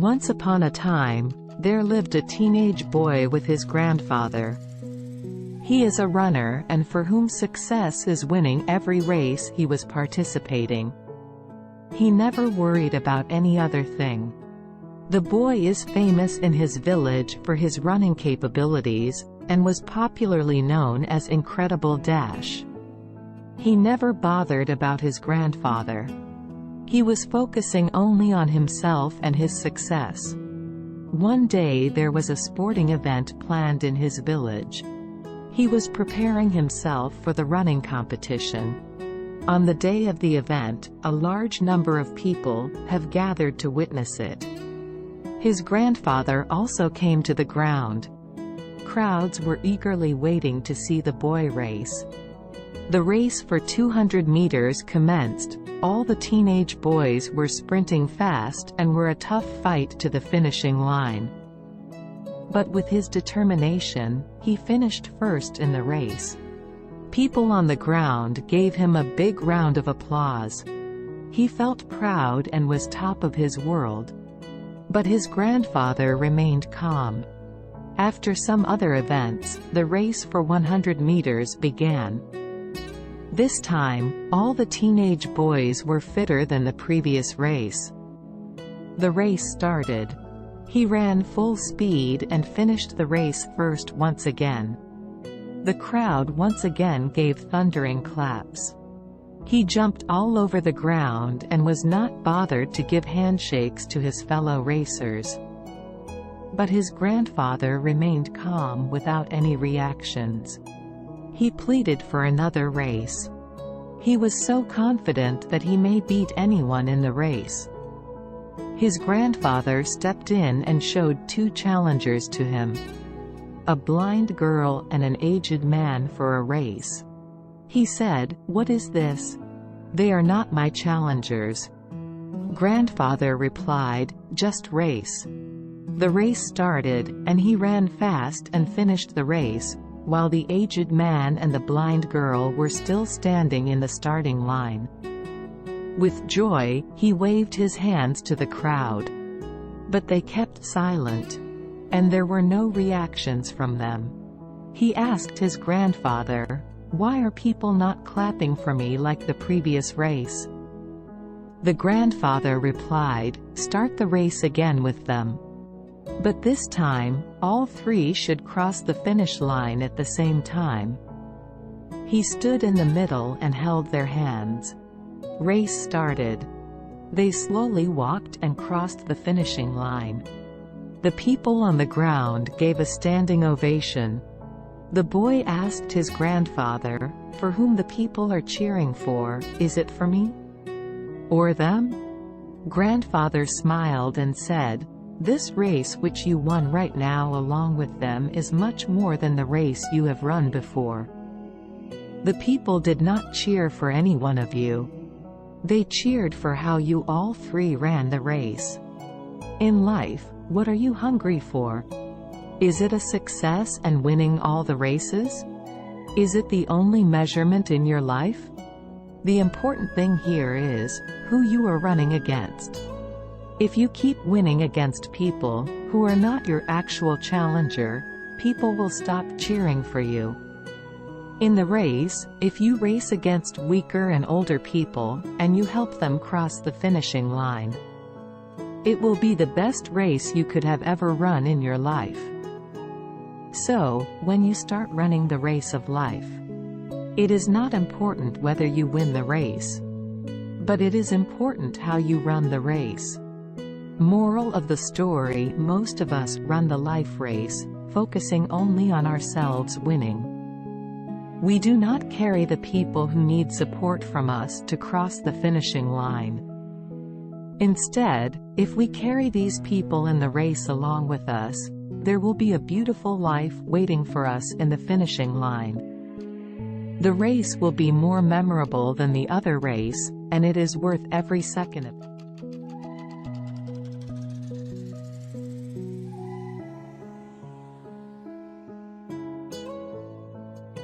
Once upon a time, there lived a teenage boy with his grandfather. He is a runner and for whom success is winning every race he was participating. He never worried about any other thing. The boy is famous in his village for his running capabilities, and was popularly known as Incredible Dash. He never bothered about his grandfather. He was focusing only on himself and his success. One day there was a sporting event planned in his village. He was preparing himself for the running competition. On the day of the event, a large number of people have gathered to witness it. His grandfather also came to the ground. Crowds were eagerly waiting to see the boy race. The race for 200 meters commenced. All the teenage boys were sprinting fast and were a tough fight to the finishing line. But with his determination, he finished first in the race. People on the ground gave him a big round of applause. He felt proud and was top of his world. But his grandfather remained calm. After some other events, the race for 100 meters began. This time, all the teenage boys were fitter than the previous race. The race started. He ran full speed and finished the race first once again. The crowd once again gave thundering claps. He jumped all over the ground and was not bothered to give handshakes to his fellow racers. But his grandfather remained calm without any reactions. He pleaded for another race. He was so confident that he may beat anyone in the race. His grandfather stepped in and showed two challengers to him: a blind girl and an aged man for a race. He said, "What is this? They are not my challengers." Grandfather replied, "Just race." The race started, and he ran fast and finished the race, while the aged man and the blind girl were still standing in the starting line. With joy, he waved his hands to the crowd. But they kept silent, and there were no reactions from them. He asked his grandfather, "Why are people not clapping for me like the previous race?" The grandfather replied, "Start the race again with them. But this time, all three should cross the finish line at the same time." He stood in the middle and held their hands. Race started. They slowly walked and crossed the finishing line. The people on the ground gave a standing ovation. The boy asked his grandfather, "For whom the people are cheering for, is it for me? Or them?" Grandfather smiled and said, "This race which you won right now along with them is much more than the race you have run before. The people did not cheer for any one of you. They cheered for how you all three ran the race. In life, what are you hungry for? Is it a success and winning all the races? Is it the only measurement in your life? The important thing here is who you are running against. If you keep winning against people who are not your actual challenger, people will stop cheering for you. In the race, if you race against weaker and older people, and you help them cross the finishing line, it will be the best race you could have ever run in your life. So, when you start running the race of life, it is not important whether you win the race, but it is important how you run the race. Moral of the story: most of us run the life race, focusing only on ourselves winning. We do not carry the people who need support from us to cross the finishing line. Instead, if we carry these people in the race along with us, there will be a beautiful life waiting for us in the finishing line. The race will be more memorable than the other race, and it is worth every second of it.